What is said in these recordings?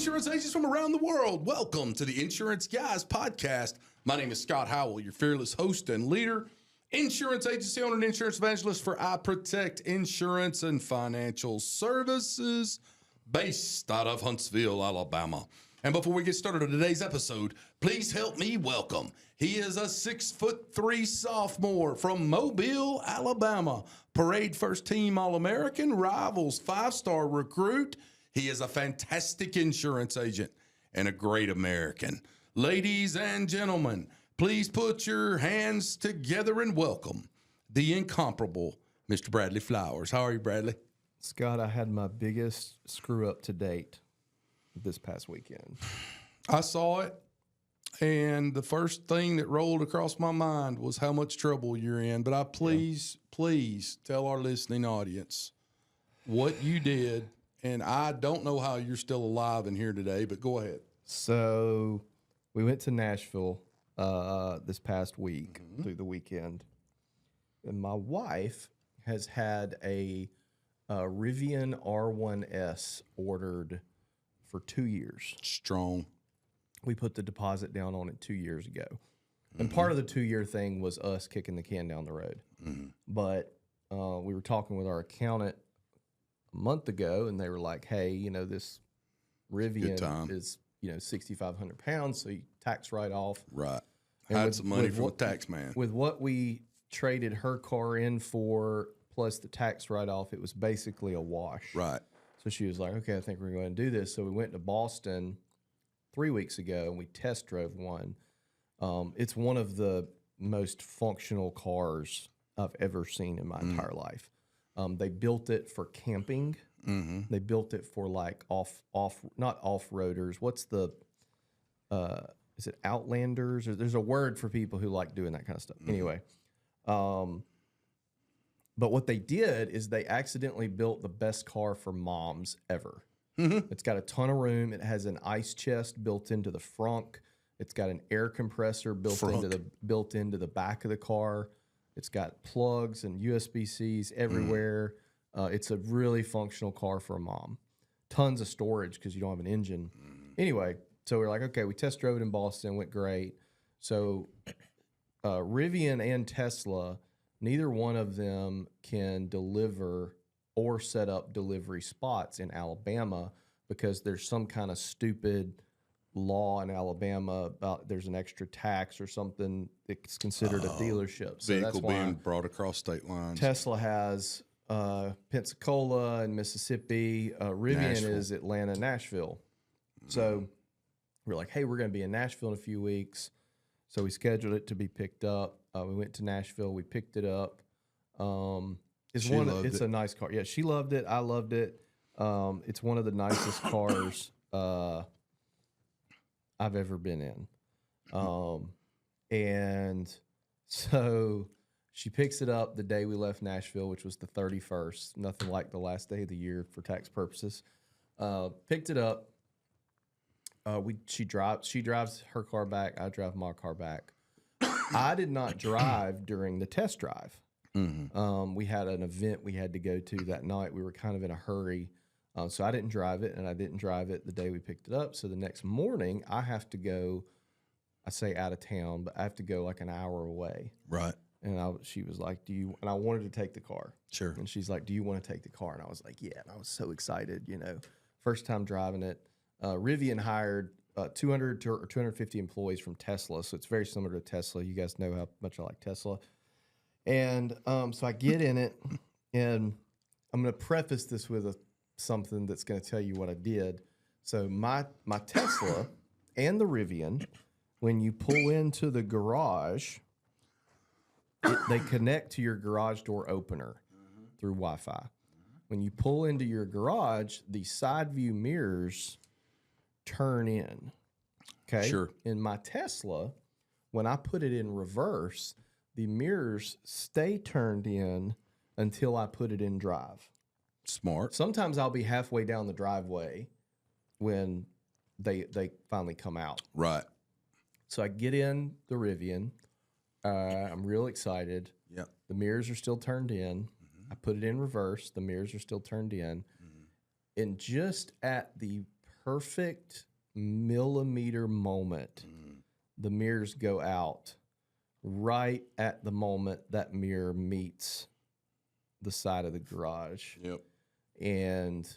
Insurance agents from around the world, welcome to the Insurance Guys podcast. My name is Scott Howell, your fearless host and leader, insurance agency owner and insurance evangelist for I Protect Insurance and Financial Services, based out of Huntsville, Alabama. And before we get started on today's episode, please help me welcome. He is a 6'3" sophomore from Mobile, Alabama, parade first team All-American, Rivals 5-star recruit. He is a fantastic insurance agent and a great American. Ladies and gentlemen, please put your hands together and welcome the incomparable Mr. Bradley Flowers. How are you, Bradley? Scott, I had my biggest screw up to date this past weekend. I saw it, and the first thing that rolled across my mind was how much trouble you're in. But please tell our listening audience what you did. And I don't know how you're still alive and here today, but go ahead. So we went to Nashville this past week through the weekend. And my wife has had a Rivian R1S ordered for 2 years. Strong. We put the deposit down on it 2 years ago. And part of the 2-year thing was us kicking the can down the road. But we were talking with our accountant a month ago, and they were like, hey, you know, this Rivian is, 6,500 pounds, so you tax write-off. Right. Had some money from the tax man. With what we traded her car in for, plus the tax write-off, it was basically a wash. Right. So she was like, okay, I think we're going to do this. So we went to Boston 3 weeks ago, and we test drove one. It's one of the most functional cars I've ever seen in my entire life. They built it for camping. They built it for like not off-roaders. What's the, is it Outlanders? Or there's a word for people who like doing that kind of stuff. Anyway, but what they did is they accidentally built the best car for moms ever. It's got a ton of room. It has an ice chest built into the frunk. It's got an air compressor built into the back of the car. It's got plugs and USB-Cs everywhere. It's a really functional car for a mom. Tons of storage because you don't have an engine. Anyway, so we're like, okay, we test drove it in Boston, went great. So Rivian and Tesla, neither one of them can deliver or set up delivery spots in Alabama because there's some kind of stupid law in Alabama about there's an extra tax or something. It's considered a dealership. So Vehicle being brought across state lines. Tesla has Pensacola and Mississippi. Rivian is Atlanta, Nashville. So we're like, hey, we're going to be in Nashville in a few weeks. So we scheduled it to be picked up. We went to Nashville. We picked it up. It's a nice car. Yeah, she loved it. I loved it. It's one of the nicest cars I've ever been in. And so she picks it up the day we left Nashville, which was the 31st. Nothing like the last day of the year for tax purposes. Picked it up. She drives her car back. I drive my car back. I did not drive during the test drive. We had an event we had to go to that night. We were kind of in a hurry. So I didn't drive it, and I didn't drive it the day we picked it up. So the next morning, I have to go, I say out of town, but I have to go like an hour away. Right. And she was like, and I wanted to take the car. Sure. And she's like, do you want to take the car? And I was like, yeah. And I was so excited, first time driving it. Rivian hired 200 or 250 employees from Tesla. So it's very similar to Tesla. You guys know how much I like Tesla. And so I get in it, and I'm going to preface this with something that's going to tell you what I did. So my Tesla and the Rivian, when you pull into the garage, they connect to your garage door opener through Wi-Fi. When you pull into your garage, the side view mirrors turn in. Okay. Sure. In my Tesla, when I put it in reverse, the mirrors stay turned in until I put it in drive. Smart. Sometimes I'll be halfway down the driveway when they finally come out. Right. So I get in the Rivian. I'm real excited. Yep. The mirrors are still turned in. I put it in reverse. The mirrors are still turned in. And just at the perfect millimeter moment, the mirrors go out right at the moment that mirror meets the side of the garage. Yep. And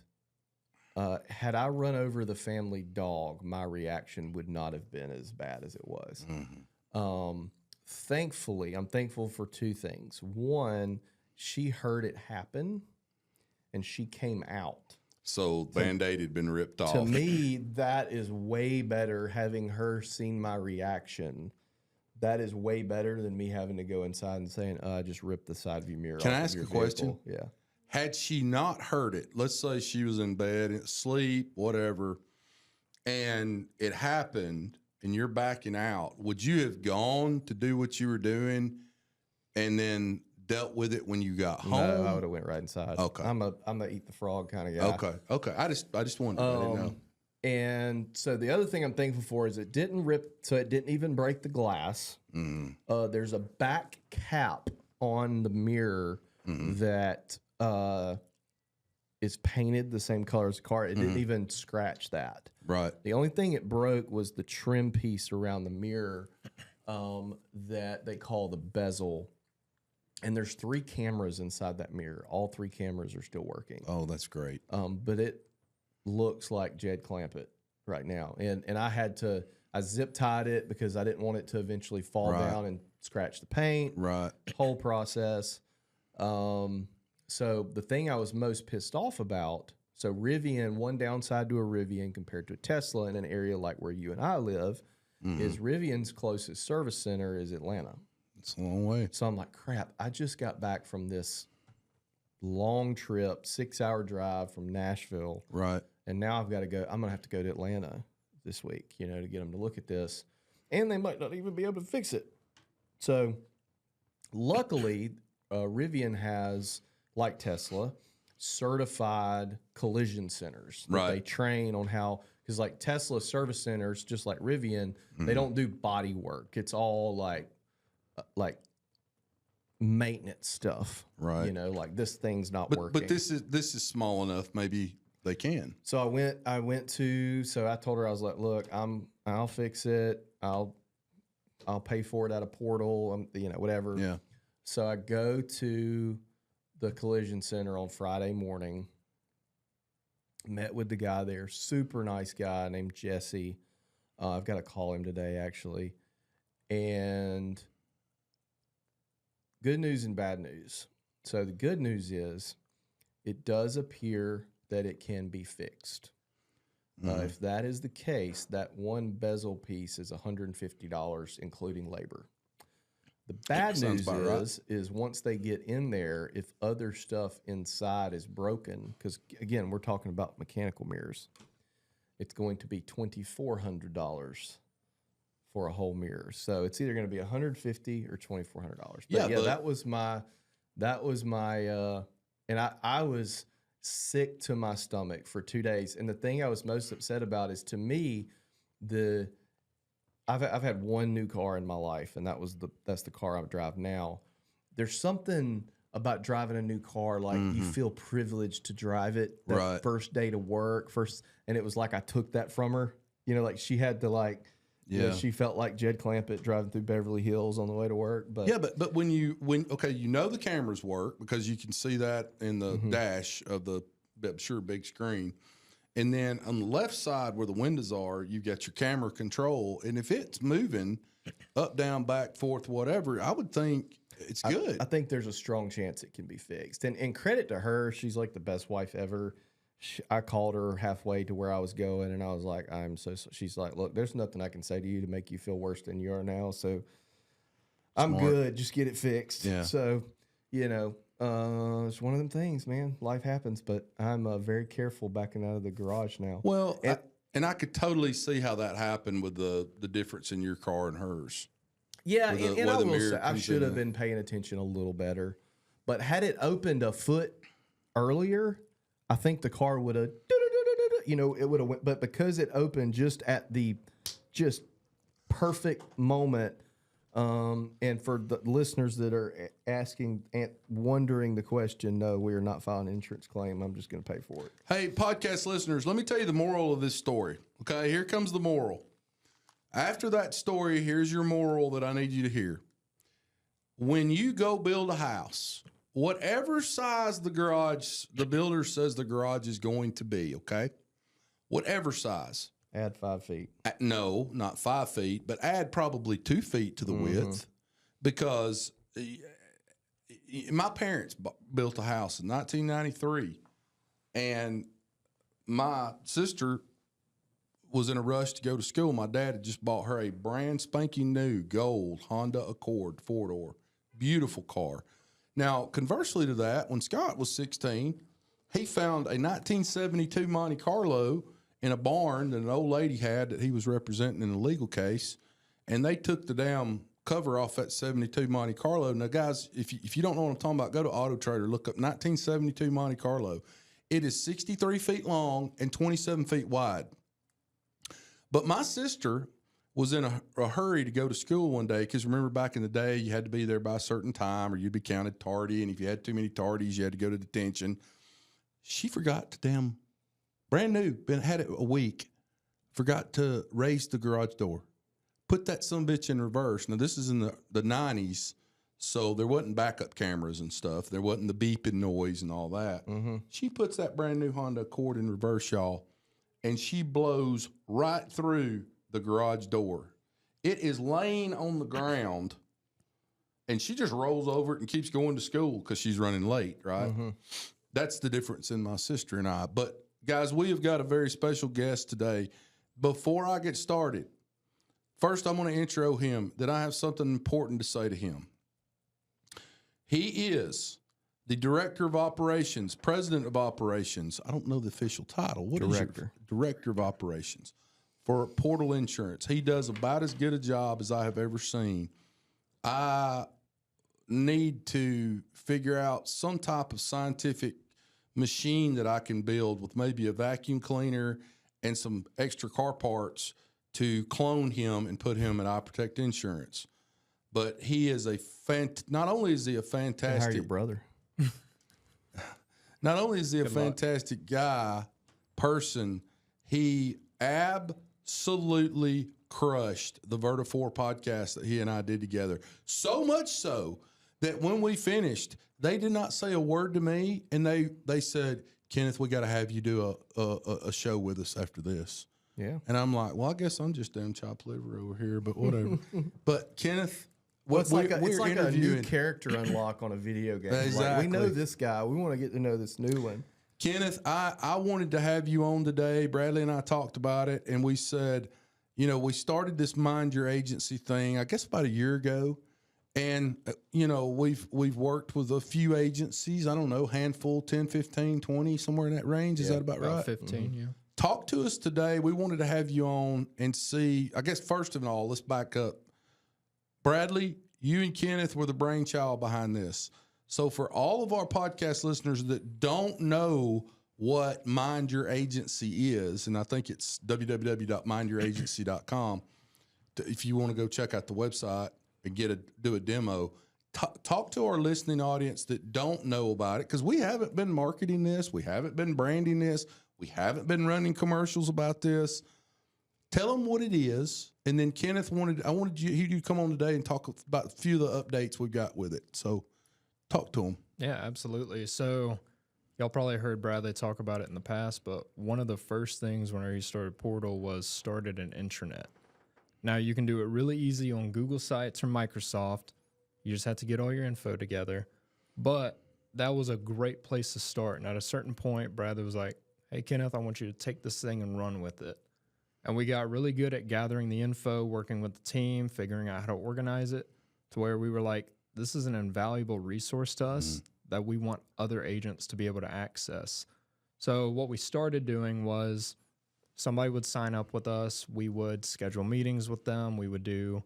had I run over the family dog, my reaction would not have been as bad as it was. Thankfully, I'm thankful for two things. One, she heard it happen, and she came out. So Band-Aid had been ripped off. To me, that is way better, having her seen my reaction. That is way better than me having to go inside and saying, I just ripped the side of your mirror off. Can I ask a question? Yeah. Had she not heard it, let's say she was in bed, sleep, whatever, and it happened and you're backing out, would you have gone to do what you were doing and then dealt with it when you got home? No, I would have went right inside. Okay. I'm a eat the frog kind of guy. Okay. I just wondered. I didn't know. And so the other thing I'm thankful for is it didn't rip, so it didn't even break the glass. There's a back cap on the mirror that is painted the same color as the car. It didn't even scratch that. Right. The only thing it broke was the trim piece around the mirror that they call the bezel. And there's 3 cameras inside that mirror. All 3 cameras are still working. Oh, that's great. But it looks like Jed Clampett right now. And I zip tied it because I didn't want it to eventually fall down and scratch the paint. Right. Whole process. So the thing I was most pissed off about, so Rivian, one downside to a Rivian compared to a Tesla in an area like where you and I live, is Rivian's closest service center is Atlanta. It's a long way. So I'm like, crap, I just got back from this long trip, 6-hour drive from Nashville. Right. And now I've got to go, I'm going to have to go to Atlanta this week, to get them to look at this. And they might not even be able to fix it. So luckily, Rivian has, like Tesla, certified collision centers that they train on how, because like Tesla service centers, just like Rivian, they don't do body work. It's all like maintenance stuff, right? Like this thing's not working. But this is small enough. Maybe they can. So I went to. So I told her, I was like, look, I'll fix it. I'll pay for it at a portal. Whatever. Yeah. So I go to the collision center on Friday morning. Met with the guy there, super nice guy named Jesse. I've got to call him today actually, and. Good news and bad news. So the good news is it does appear that it can be fixed. If that is the case, that one bezel piece is $150, including labor. The bad news is once they get in there, if other stuff inside is broken, because again, we're talking about mechanical mirrors, it's going to be $2,400 for a whole mirror. So it's either going to be $150 or $2,400. But that was my and I was sick to my stomach for 2 days. And the thing I was most upset about is, to me, I've had one new car in my life, and that's the car I drive now. There's something about driving a new car, like you feel privileged to drive it that first day to work, and it was like I took that from her. Like she had to she felt like Jed Clampett driving through Beverly Hills on the way to work. But but when the cameras work, because you can see that in the dash of the big screen, and then on the left side where the windows are, you've got your camera control, and if it's moving up, down, back, forth, whatever, I would think it's good. I think there's a strong chance it can be fixed. And credit to her, she's like the best wife ever. I called her halfway to where I was going, and I was like, she's like, look, there's nothing I can say to you to make you feel worse than you are now. So I'm good. Just get it fixed. Yeah. So, it's one of them things, man. Life happens, but I'm very careful backing out of the garage now. Well, and I could totally see how that happened with the difference in your car and hers. Yeah, and I will say, I should have been paying attention a little better. But had it opened a foot earlier, I think the car would have, it would have went. But because it opened just at the perfect moment And for the listeners that are asking and wondering the question, no, we are not filing an insurance claim. I'm just going to pay for it. Hey, podcast listeners, let me tell you the moral of this story. Okay, here comes the moral. After that story, here's your moral that I need you to hear. When you go build a house, whatever size the builder says the garage is going to be, okay? Whatever size. Add 5 feet. No, not 5 feet, but add probably 2 feet to the width, because my parents built a house in 1993, and my sister was in a rush to go to school. My dad had just bought her a brand spanking new gold Honda Accord 4-door. Beautiful car. Now, conversely to that, when Scott was 16, he found a 1972 Monte Carlo in a barn that an old lady had that he was representing in a legal case, and they took the damn cover off that 72 Monte Carlo. Now, guys, if you don't know what I'm talking about, go to Auto Trader, look up 1972 Monte Carlo. It is 63 feet long and 27 feet wide. But my sister was in a hurry to go to school one day, because remember back in the day, you had to be there by a certain time or you'd be counted tardy, and if you had too many tardies, you had to go to detention. She forgot to brand new, had it a week, forgot to raise the garage door. Put that sumbitch in reverse. Now, this is in the 90s, so there wasn't backup cameras and stuff. There wasn't the beeping noise and all that. She puts that brand new Honda Accord in reverse, y'all, and she blows right through the garage door. It is laying on the ground, and she just rolls over it and keeps going to school because she's running late, right? That's the difference in my sister and I. But, guys, we have got a very special guest today. Before I get started, first I'm going to intro him, that I have something important to say to him. He is the Director of Operations, President of Operations. I don't know the official title. What Director. is your Director of Operations for Portal Insurance. He does about as good a job as I have ever seen. I need to figure out some type of scientific machine that I can build with maybe a vacuum cleaner and some extra car parts to clone him and put him in I Protect Insurance. But he is not only is he a fantastic... Hire your brother. Not only is he a fantastic guy, person, he absolutely crushed the Verta4 podcast that he and I did together. So much so that when we finished, they did not say a word to me, and they said, Kenneth, we got to have you do a show with us after this. Yeah. And I'm like, well, I guess I'm just damn chopped liver over here, but whatever. But Kenneth... It's like a new character unlock on a video game. Exactly. Like, we know this guy. We want to get to know this new one. Kenneth, I wanted to have you on today. Bradley and I talked about it, and we said, we started this Mind Your Agency thing, I guess about a year ago. And, we've worked with a few agencies, I don't know, handful, 10, 15, 20, somewhere in that range. Is that about right? 15, yeah. Talk to us today. We wanted to have you on and see, I guess, first of all, let's back up. Bradley, you and Kenneth were the brainchild behind this. So for all of our podcast listeners that don't know what Mind Your Agency is, and I think it's www.mindyouragency.com, if you want to go check out the website and do a demo, talk to our listening audience that don't know about it, because we haven't been marketing this, we haven't been branding this, we haven't been running commercials about this. Tell them what it is, and then Kenneth I wanted you to come on today and talk about a few of the updates we've got with it. So, talk to them. Yeah, absolutely. So, y'all probably heard Bradley talk about it in the past, but one of the first things when he started Portal was started an intranet. Now, you can do it really easy on Google Sites or Microsoft. You just have to get all your info together. But that was a great place to start. And at a certain point, Bradley was like, hey, Kenneth, I want you to take this thing and run with it. And we got really good at gathering the info, working with the team, figuring out how to organize it, to where we were like, this is an invaluable resource to us that we want other agents to be able to access. So what we started doing was somebody would sign up with us. We would schedule meetings with them. We would do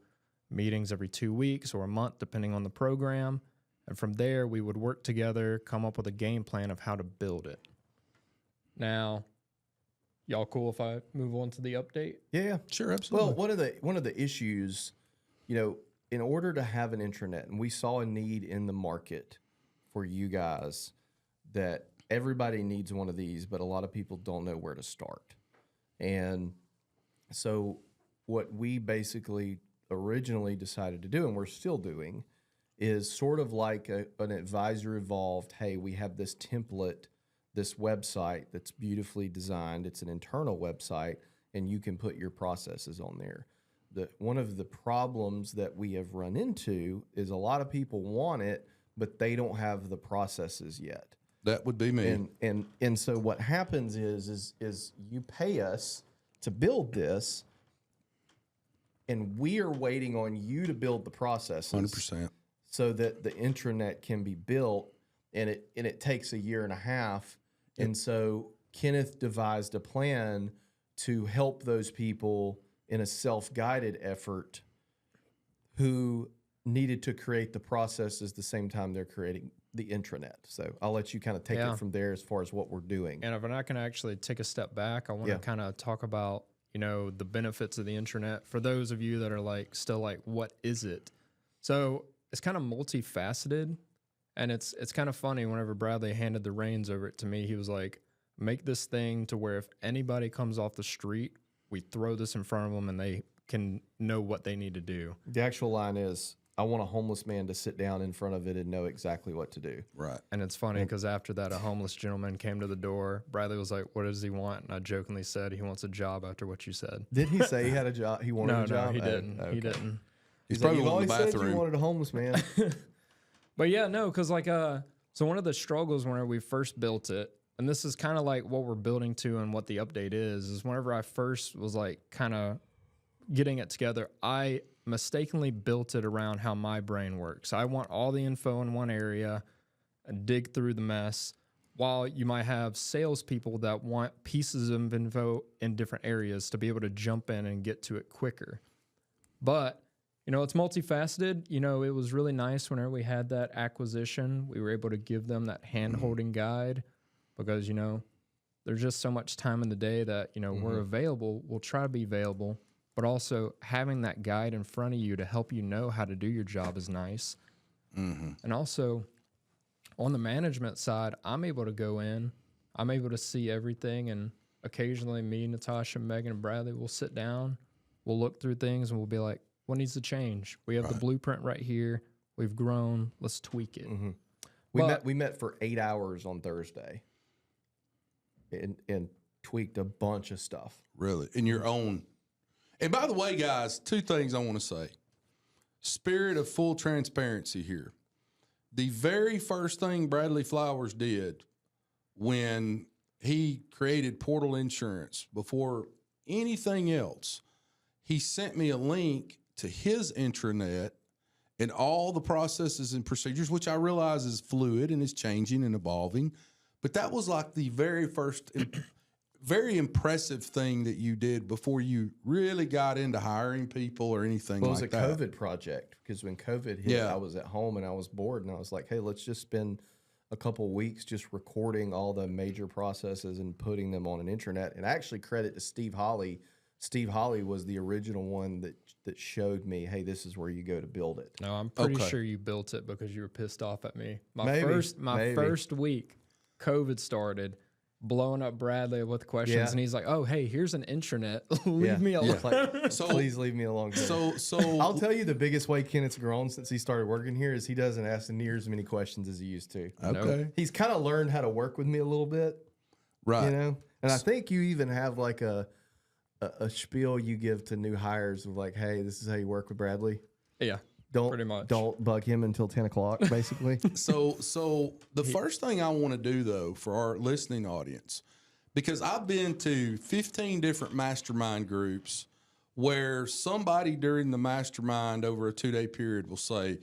meetings every 2 weeks or a month, depending on the program. And from there, we would work together, come up with a game plan of how to build it. Now... y'all cool if I move on to the update? Yeah, sure, absolutely. Well, one of the issues, in order to have an intranet, and we saw a need in the market for you guys that everybody needs one of these, but a lot of people don't know where to start. And so what we basically originally decided to do, and we're still doing, is sort of like an advisor evolved, hey, we have this template, this website that's beautifully designed. It's an internal website, and you can put your processes on there. One of the problems that we have run into is a lot of people want it, but they don't have the processes yet. That would be me. And so what happens is you pay us to build this, and we are waiting on you to build the processes 100%. so that the intranet can be built, and it takes a year and a half. Yep. And so Kenneth devised a plan to help those people in a self-guided effort who needed to create the processes the same time they're creating the intranet. So I'll let you kind of take it from there as far as what we're doing. And if I can actually take a step back, I want to kind of talk about, the benefits of the intranet for those of you that are still like, what is it? So it's kind of multifaceted, and it's kind of funny. Whenever Bradley handed the reins over it to me, he was like, make this thing to where if anybody comes off the street, we throw this in front of them and they can know what they need to do. The actual line is, I want a homeless man to sit down in front of it and know exactly what to do. Right. And it's funny because after that, a homeless gentleman came to the door. Bradley was like, what does he want? And I jokingly said, he wants a job after what you said. Did he say he had a job? He wanted a job? No, he didn't. Okay. He didn't. He's probably like, in the said bathroom. you wanted a homeless man. But yeah, no, because so one of the struggles whenever we first built it, and this is kind of like what we're building to and what the update is whenever I first was kind of getting it together, I mistakenly built it around how my brain works. I want all the info in one area and dig through the mess, while you might have salespeople that want pieces of info in different areas to be able to jump in and get to it quicker. But, it's multifaceted. It was really nice whenever we had that acquisition. We were able to give them that hand-holding guide because, there's just so much time in the day that, we're available. We'll try to be available. But also having that guide in front of you to help you know how to do your job is nice. Mm-hmm. And also on the management side, I'm able to go in, I'm able to see everything. And occasionally me, Natasha, Megan, and Bradley will sit down, we'll look through things and we'll be like, what needs to change? We have the blueprint right here. We've grown. Let's tweak it. Mm-hmm. We met for 8 hours on Thursday and tweaked a bunch of stuff. Really? In your own. And by the way, guys, two things I want to say. Spirit of full transparency here. The very first thing Bradley Flowers did when he created Portal Insurance, before anything else, he sent me a link to his intranet and all the processes and procedures, which I realize is fluid and is changing and evolving. But that was like the very first very impressive thing that you did before you really got into hiring people or anything like that. It was a COVID project because when COVID hit, I was at home and I was bored and I was like, hey, let's just spend a couple weeks just recording all the major processes and putting them on an intranet. And actually credit to Steve Holly. Steve Holly was the original one that showed me, hey, this is where you go to build it. No, I'm pretty sure you built it because you were pissed off at me. My Maybe. first week, COVID started. Blowing up Bradley with questions, and he's like, "Oh, hey, here's an intranet. Leave me alone. Like, please leave me alone." So I'll tell you the biggest way Kenneth's grown since he started working here is he doesn't ask near as many questions as he used to. Okay, he's kind of learned how to work with me a little bit, right? And I think you even have like a spiel you give to new hires of like, "Hey, this is how you work with Bradley." Yeah. Pretty much. Don't bug him until 10 o'clock, basically. So the first thing I want to do, though, for our listening audience, because I've been to 15 different mastermind groups where somebody during the mastermind over a 2-day period will say,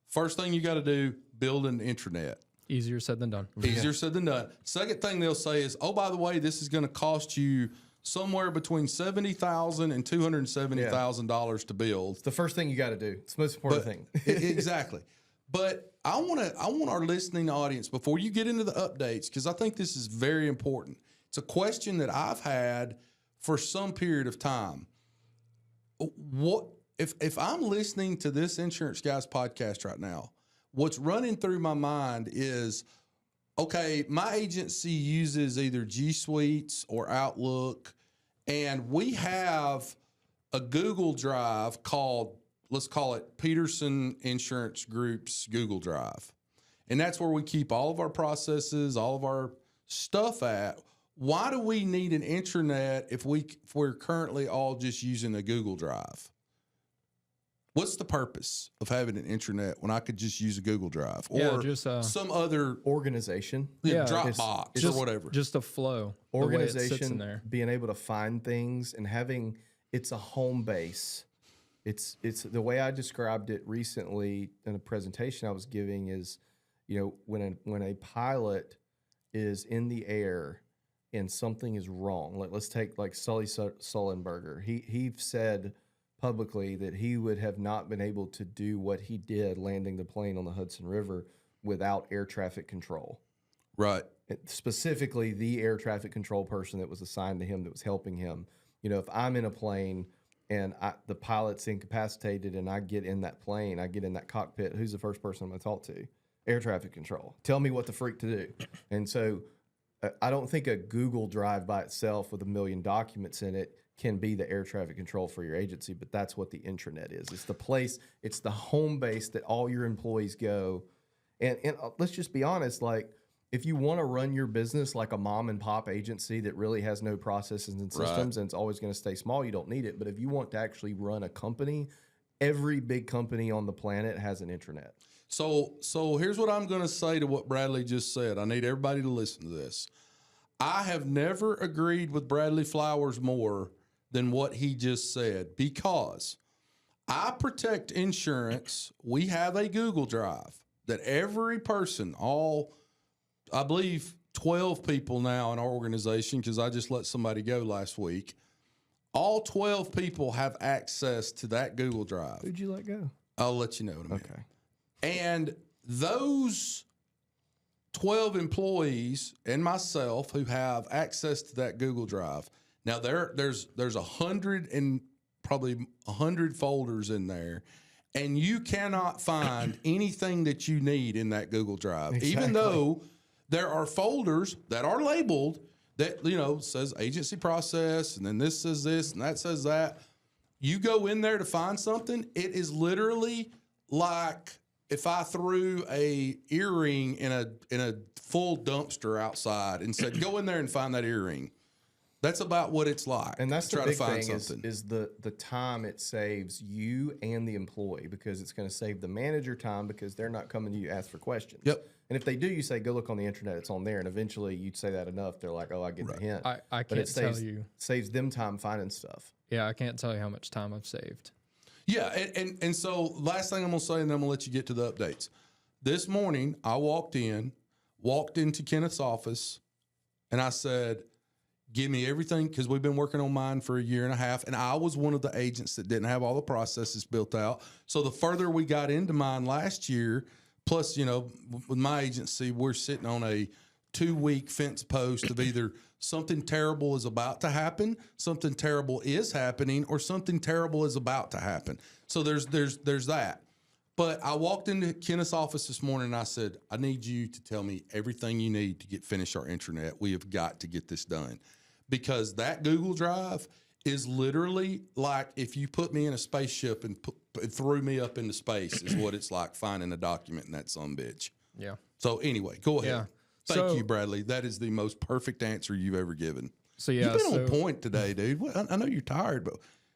first thing you got to do, build an intranet. Easier said than done. Easier said than done. Second thing they'll say is, oh, by the way, this is going to cost you somewhere between $70,000 and $270,000 to build. It's the first thing you got to do. It's the most important thing. Exactly. But I want our listening audience, before you get into the updates, because I think this is very important. It's a question that I've had for some period of time. if I'm listening to this Insurance Guys podcast right now, what's running through my mind is, okay, my agency uses either G Suites or Outlook, and we have a Google Drive called, let's call it Peterson Insurance Group's Google Drive. And that's where we keep all of our processes, all of our stuff at. Why do we need an intranet if we're currently all just using a Google Drive? What's the purpose of having an intranet when I could just use a Google Drive or just some other Organization. Dropbox or whatever? Just a flow. The way it sits in Organization, there. being able to find things and having, it's a home base. It's the way I described it recently in a presentation I was giving is, when a pilot is in the air and something is wrong, let's take like Sully Sullenberger. He said publicly that he would have not been able to do what he did landing the plane on the Hudson River without air traffic control. Right. Specifically, the air traffic control person that was assigned to him that was helping him. If I'm in a plane and the pilot's incapacitated and I get in that plane, I get in that cockpit, who's the first person I'm going to talk to? Air traffic control. Tell me what the freak to do. And so I don't think a Google Drive by itself with 1 million documents in it can be the air traffic control for your agency, but that's what the intranet is. It's the place, it's the home base that all your employees go. And let's just be honest, like if you want to run your business like a mom and pop agency that really has no processes and systems and it's always going to stay small, you don't need it. But if you want to actually run a company, every big company on the planet has an intranet. So here's what I'm going to say to what Bradley just said. I need everybody to listen to this. I have never agreed with Bradley Flowers more than what he just said, because I Protect Insurance, we have a Google Drive that every person, I believe 12 people now in our organization, because I just let somebody go last week, all 12 people have access to that Google Drive. Who'd you let go? I'll let you know in a minute. Okay. And those 12 employees and myself who have access to that Google Drive. Now there's 100 and probably 100 folders in there, and you cannot find anything that you need in that Google Drive, even though there are folders that are labeled that says agency process, and then this says this and that says that. You go in there to find something, it is literally like if I threw a earring in a full dumpster outside and said, go in there and find that earring. That's about what it's like. And that's to the try big to find thing something. is the time it saves you and the employee, because it's going to save the manager time because they're not coming to you to ask for questions. Yep. And if they do, you say, go look on the internet, it's on there. And eventually you'd say that enough, they're like, oh, I get the hint. I But can't it saves, tell you. saves them time finding stuff. Yeah, I can't tell you how much time I've saved. Yeah, and so last thing I'm going to say, and then I'm going to let you get to the updates. This morning, I walked into Kenneth's office, and I said, give me everything, because we've been working on mine for 1.5 years, and I was one of the agents that didn't have all the processes built out. So the further we got into mine last year, plus, with my agency, we're sitting on a 2-week fence post of either something terrible is about to happen, something terrible is happening, or something terrible is about to happen. So there's that. But I walked into Kenneth's office this morning and I said, I need you to tell me everything you need to finish our intranet. We have got to get this done. Because that Google Drive is literally like if you put me in a spaceship and threw me up into space is what it's like finding a document in that sumbitch. Yeah. So anyway, go ahead. Yeah. Thank you, Bradley. That is the most perfect answer you've ever given. So yeah, You've been on point today, dude. I know you're tired, but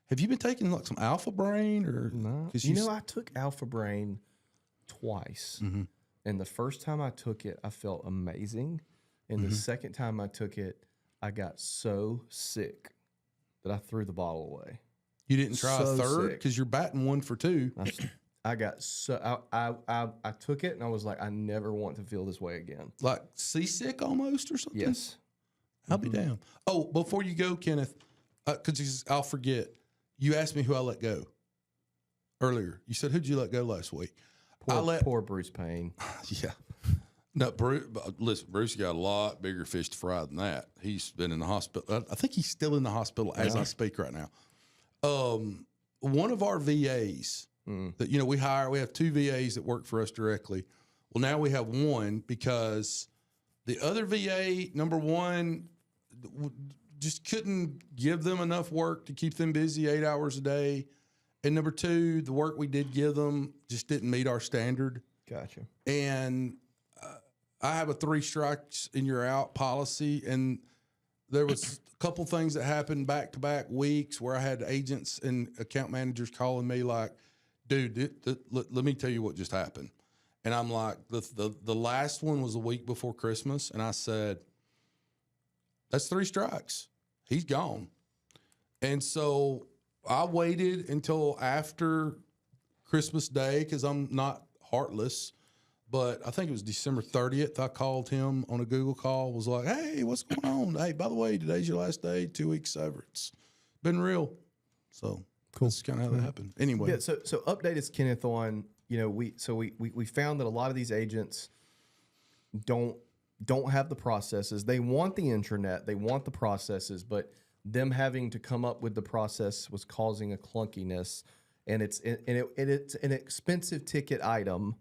have you been taking like some Alpha Brain or No. I took Alpha Brain twice. Mm-hmm. And the first time I took it, I felt amazing. And the second time I took it, I got so sick that I threw the bottle away. You didn't try a So third sick. because you're batting 1 for 2. I got so I took it and I was like, I never want to feel this way again. Like seasick almost or something? Yes. I'll be damned. Oh, before you go, Kenneth, because I'll forget. You asked me who I let go earlier. You said, who'd you let go last week? Poor Bruce Payne. Yeah. No, listen, Bruce got a lot bigger fish to fry than that. He's been in the hospital. I think he's still in the hospital as I speak right now. one of our VAs that, you know, we have 2 VAs that work for us directly. Well, now we have one because the other VA, number one, just couldn't give them enough work to keep them busy 8 hours a day. And number two, the work we did give them just didn't meet our standard. Gotcha. And I have a 3 strikes and you're out policy. And there was a couple things that happened back-to-back weeks where I had agents and account managers calling me like, dude, let me tell you what just happened. And I'm like, the last one was a week before Christmas. And I said, that's 3 strikes. He's gone. And so I waited until after Christmas Day because I'm not heartless. But I think it was December 30th. I called him on a Google call, was like, hey, what's going on? Hey, by the way, today's your last day, 2 weeks severance. Been real. So cool. That's kind of how that happened. Anyway. Yeah, so update us, Kenneth, on, you know, we found that a lot of these agents don't have the processes. They want the intranet, they want the processes, but them having to come up with the process was causing a clunkiness, and it's an expensive ticket item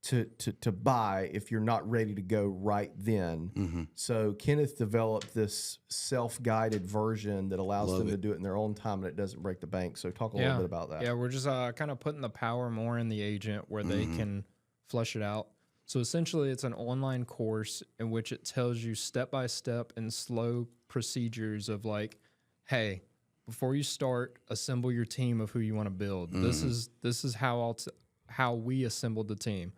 to buy if you're not ready to go right then. Mm-hmm. So Kenneth developed this self-guided version that allows them to do it in their own time, and it doesn't break the bank. So talk a little bit about that. Yeah, we're just kind of putting the power more in the agent where they can flesh it out. So essentially, it's an online course in which it tells you step by step and slow procedures of like, hey, before you start, assemble your team of who you want to build. This is how we assembled the team.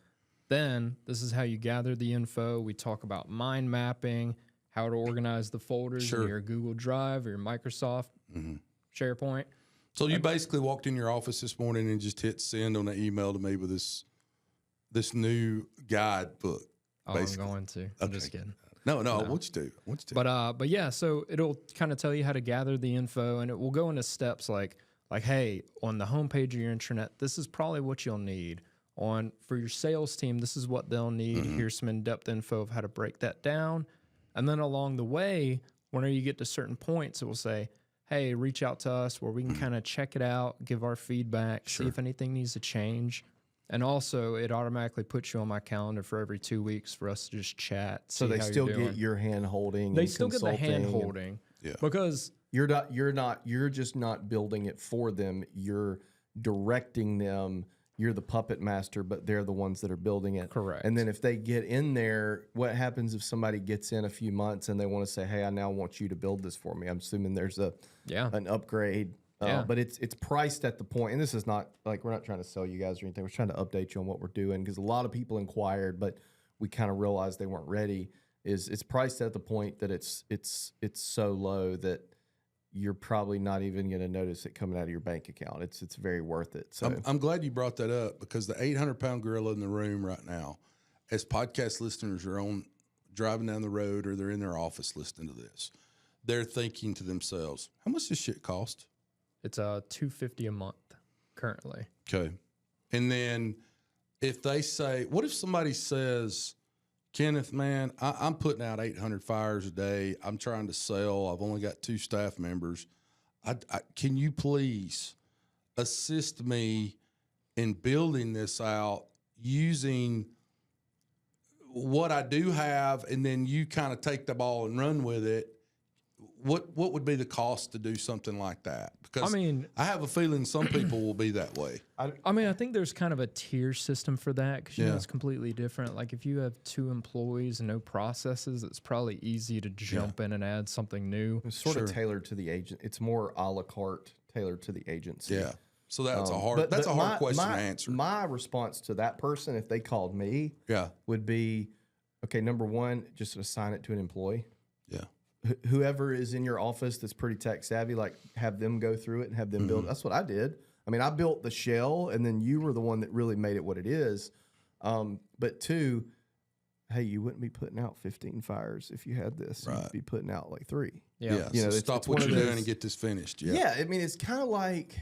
Then this is how you gather the info. We talk about mind mapping, how to organize the folders in your Google Drive or your Microsoft SharePoint. So you basically walked in your office this morning and just hit send on an email to me with this new guide book. Oh, basically. I'm going to. I'm just kidding. No. I want you to. But yeah, so it'll kind of tell you how to gather the info, and it will go into steps like, hey, on the homepage of your intranet, this is probably what you'll need. For your sales team, this is what they'll need. Here's some in-depth info of how to break that down. And then along the way, whenever you get to certain points, it will say, hey, reach out to us where we can kind of check it out, give our feedback, see if anything needs to change. And also, it automatically puts you on my calendar for every 2 weeks for us to just chat. So they still get your hand holding. They still get the hand holding. Yeah. Because you're just not building it for them. You're directing them. You're the puppet master, but they're the ones that are building it. Correct. And then if they get in there, what happens if somebody gets in a few months and they want to say, hey, I now want you to build this for me? I'm assuming there's an upgrade. But it's priced at the point, and this is not like we're not trying to sell you guys or anything. We're trying to update you on what we're doing because a lot of people inquired, but we kind of realized they weren't ready. It's priced at the point that it's so low that you're probably not even going to notice it coming out of your bank account. It's very worth it. So I'm glad you brought that up because the 800-pound gorilla in the room right now, as podcast listeners are driving down the road or they're in their office listening to this, they're thinking to themselves, how much does this shit cost? It's $250 a month currently. Okay. And then if they say, what if somebody says, Kenneth, man, I'm putting out 800 fires a day. I'm trying to sell. I've only got 2 staff members. Can you please assist me in building this out using what I do have, and then you kind of take the ball and run with it? What would be the cost to do something like that? Because I have a feeling some people will be that way. I think there's kind of a tier system for that because it's completely different. Like if you have 2 employees and no processes, it's probably easy to jump in and add something new. It's sort of tailored to the agent. It's more a la carte tailored to the agency. Yeah. So that's a hard question to answer. My response to that person, if they called me, would be, okay, number one, just assign it to an employee. Yeah. Whoever is in your office that's pretty tech savvy, like have them go through it and have them build. That's what I did. I mean, I built the shell, and then you were the one that really made it what it is. But 2, hey, you wouldn't be putting out 15 fires if you had this. You'd be putting out like 3. Yeah. You know, so stop what you're doing and get this finished. Yeah. I mean, it's kind of like,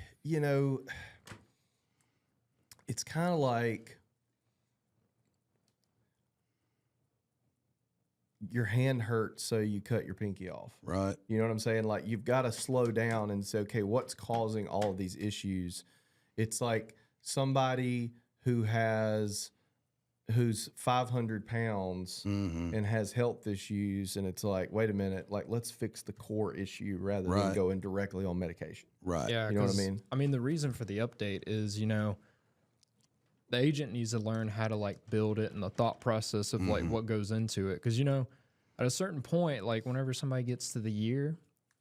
it's kind of like your hand hurts, so you cut your pinky off. Right. You know what I'm saying? Like, you've got to slow down and say, okay, what's causing all of these issues? It's like somebody who's 500 pounds and has health issues, and it's like, wait a minute, like, let's fix the core issue rather than going directly on medication. Right. Yeah, You know what I mean? I mean, the reason for the update is, the agent needs to learn how to like build it and the thought process of like what goes into it. Because, at a certain point, like whenever somebody gets to the year,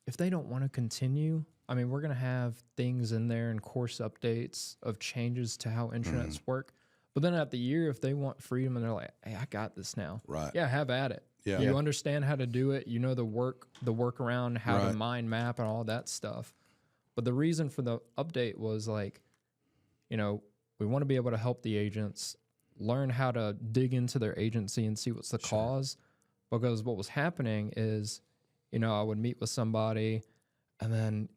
if they don't want to continue, I mean, we're going to have things in there and course updates of changes to how intranets work. But then at the year, if they want freedom and they're like, hey, I got this now. Right. Yeah, have at it. Yeah. You understand how to do it. You know the workaround, how to mind map and all that stuff. But the reason for the update was like, we want to be able to help the agents learn how to dig into their agency and see what's the cause. Because what was happening is, I would meet with somebody and then,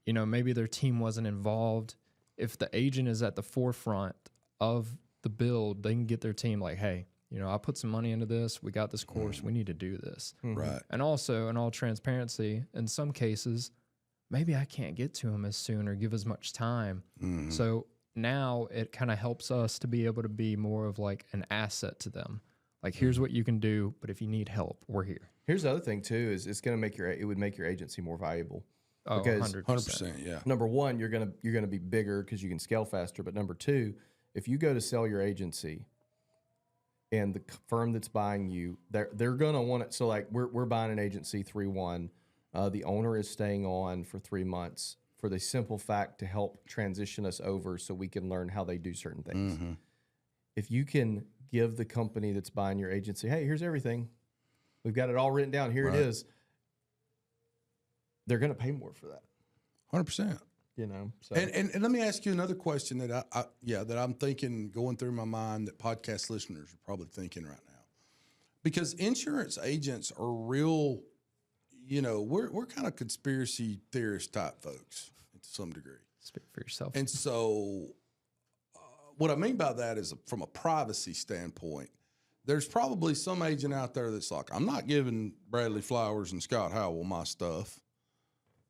maybe their team wasn't involved. If the agent is at the forefront of the build, they can get their team like, hey, I put some money into this. We got this course. We need to do this. Right. And also, in all transparency, in some cases, maybe I can't get to them as soon or give as much time. So now it kind of helps us to be able to be more of like an asset to them. Like, here's what you can do, but if you need help, we're here. Here's the other thing too: is it would make your agency more valuable. Oh, because 100%. Yeah. Number one, you're gonna be bigger because you can scale faster. But number two, if you go to sell your agency, and the firm that's buying you, they're gonna want it. So like we're buying an agency 3-1. The owner is staying on for 3 months for the simple fact to help transition us over so we can learn how they do certain things. If you can give the company that's buying your agency, hey, here's everything. We've got it all written down. Here it is. They're going to pay more for that. 100%. So. And let me ask you another question that that I'm thinking going through my mind that podcast listeners are probably thinking right now. Because insurance agents are real, we're kind of conspiracy theorist type folks to some degree. Speak for yourself. And so what I mean by that is from a privacy standpoint, there's probably some agent out there that's like, I'm not giving Bradley Flowers and Scott Howell my stuff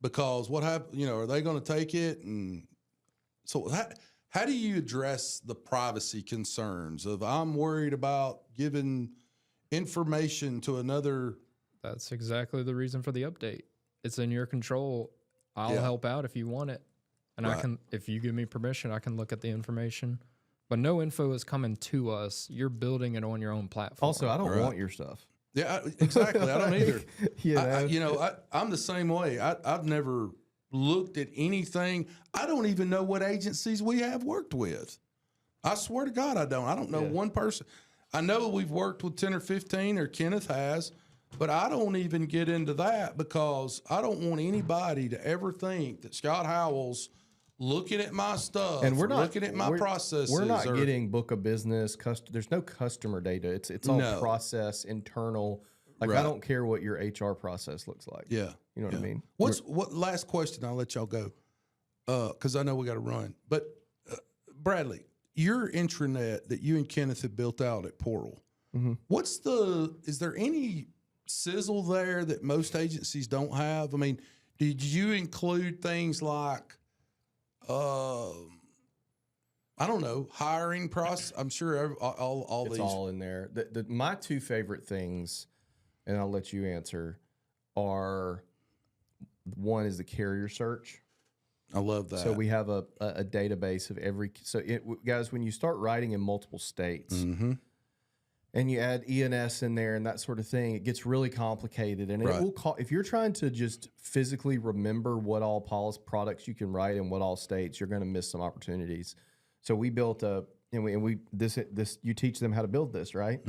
because what happened, are they going to take it? And so how do you address the privacy concerns of I'm worried about giving information to another? That's exactly the reason for the update. It's in your control. I'll help out if you want it. And I can, if you give me permission, I can look at the information. But no info is coming to us. You're building it on your own platform. Also, I don't want your stuff. Yeah, exactly. I don't either. I'm the same way. I've never looked at anything. I don't even know what agencies we have worked with. I swear to God, I don't. I don't know one person. I know we've worked with 10 or 15, or Kenneth has, but I don't even get into that because I don't want anybody to ever think that Scott Howell's looking at my stuff and we're not looking at my processes. We're not getting book of business. There's no customer data. It's all process, internal. Like I don't care what your HR process looks like. Yeah, you know what I mean. What last question? I'll let y'all go because I know we got to run. But Bradley, your intranet that you and Kenneth have built out at Portal. Is there any sizzle there that most agencies don't have? I mean, did you include things like I don't know, hiring process? I'm sure all it's these. all in there. My two favorite things, and I'll let you answer, are one is the carrier search. I love that. So we have a database of every. So guys, when you start writing in multiple states, and you add ENS in there and that sort of thing, it gets really complicated. And it will if you're trying to just physically remember what all policy products you can write in what all states, you're going to miss some opportunities. So we built you teach them how to build this, right?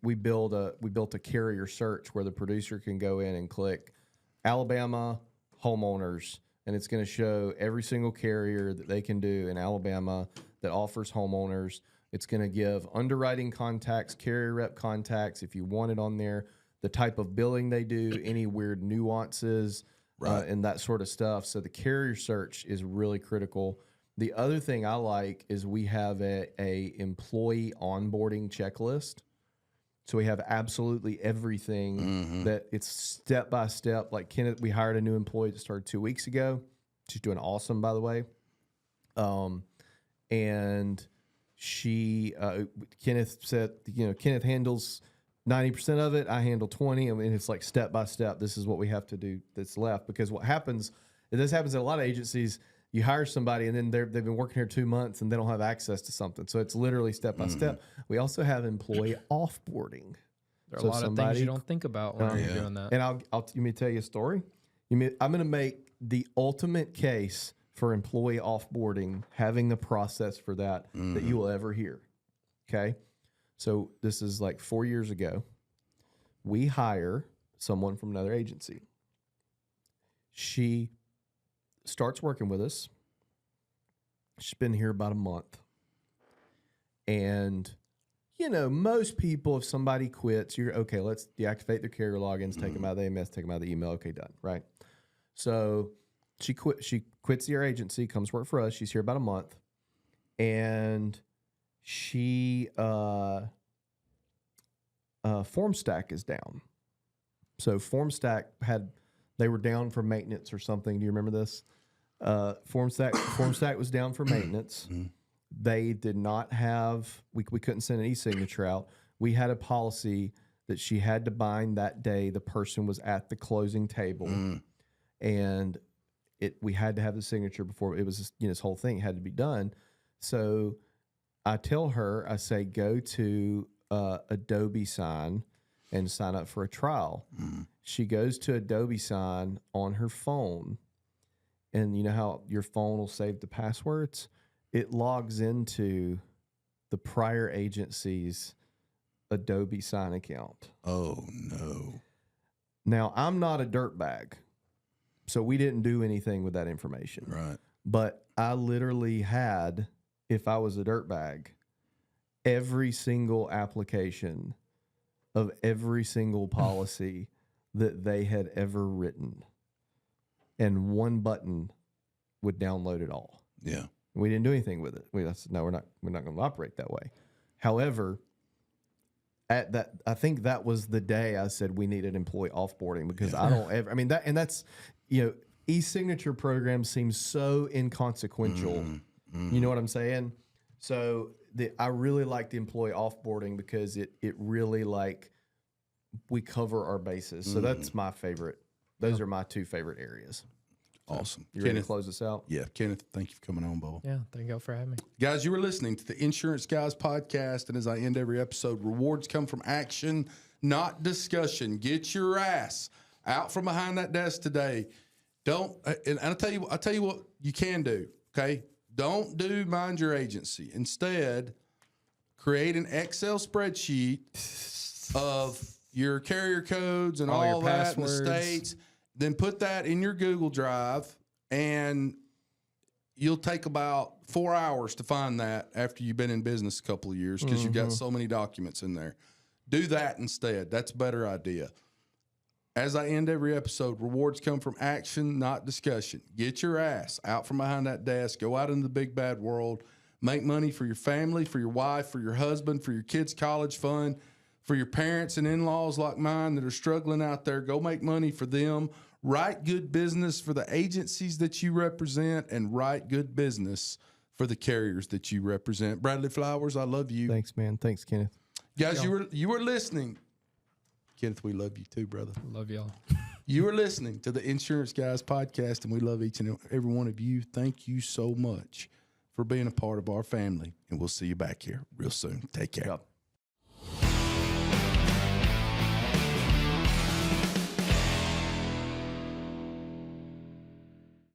We built a carrier search where the producer can go in and click Alabama homeowners, and it's going to show every single carrier that they can do in Alabama that offers homeowners. It's going to give underwriting contacts, carrier rep contacts, if you want it on there, the type of billing they do, any weird nuances, and that sort of stuff. So the carrier search is really critical. The other thing I like is we have a employee onboarding checklist. So we have absolutely everything that it's step by step. Like Kenneth, we hired a new employee that started 2 weeks ago. She's doing awesome, by the way. And she, Kenneth said, Kenneth handles 90% of it. I handle 20. I mean, it's like step by step. This is what we have to do that's left. Because what happens, this happens at a lot of agencies. You hire somebody and then they've been working here 2 months and they don't have access to something. So it's literally step by step. We also have employee offboarding. There are a lot of things you don't think about when you're doing that. And let me tell you a story. I'm going to make the ultimate case for employee offboarding, having the process for that that you will ever hear. Okay. So this is like 4 years ago. We hire someone from another agency. She starts working with us. She's been here about a month. And, most people, if somebody quits, you're okay, let's deactivate their carrier logins, take them out of the AMS, take them out of the email. Okay, done, right? So she quits your agency, comes work for us. She's here about a month. And she, FormStack is down. So FormStack they were down for maintenance or something. Do you remember this? FormStack was down for maintenance. They did not have, we couldn't send an e-signature out. We had a policy that she had to bind that day the person was at the closing table. And we had to have the signature before it was, this whole thing had to be done. So I tell her, I say, go to Adobe Sign and sign up for a trial. She goes to Adobe Sign on her phone. And you know how your phone will save the passwords? It logs into the prior agency's Adobe Sign account. Oh, no. Now, I'm not a dirtbag, so we didn't do anything with that information. Right. But I literally had, if I was a dirtbag, every single application of every single policy that they had ever written. And one button would download it all. Yeah. We didn't do anything with it. We said, no, we're not going to operate that way. However, I think that was the day I said we needed employee offboarding because I don't ever, that's, e-signature program seems so inconsequential. You know what I'm saying? So I really like the employee offboarding because it really we cover our bases. So that's my favorite. Those are my two favorite areas. Awesome. You ready to close this out? Yeah. Kenneth, thank you for coming on, Bubba. Yeah, thank y'all for having me. Guys, you were listening to the Insurance Guys podcast. And as I end every episode, rewards come from action, not discussion. Get your ass out from behind that desk today. And I'll tell you what you can do. Okay. Don't do mind your agency. Instead, create an Excel spreadsheet of your carrier codes and all your that and the passwords. states. Then put that in your Google Drive, and you'll take about 4 hours to find that after you've been in business a couple of years because you've got so many documents in there. Do that instead. That's a better idea. As I end every episode, rewards come from action, not discussion. Get your ass out from behind that desk. Go out into the big bad world. Make money for your family, for your wife, for your husband, for your kids' college fund, for your parents and in-laws like mine that are struggling out there. Go make money for them. Write good business for the agencies that you represent, and write good business for the carriers that you represent. Bradley Flowers, I love you. Thanks, man. Thanks, Kenneth. Guys, you were listening. Kenneth, we love you too, brother. Love y'all. You are listening to the Insurance Guys podcast, and we love each and every one of you. Thank you so much for being a part of our family, and we'll see you back here real soon. Take care. Yep.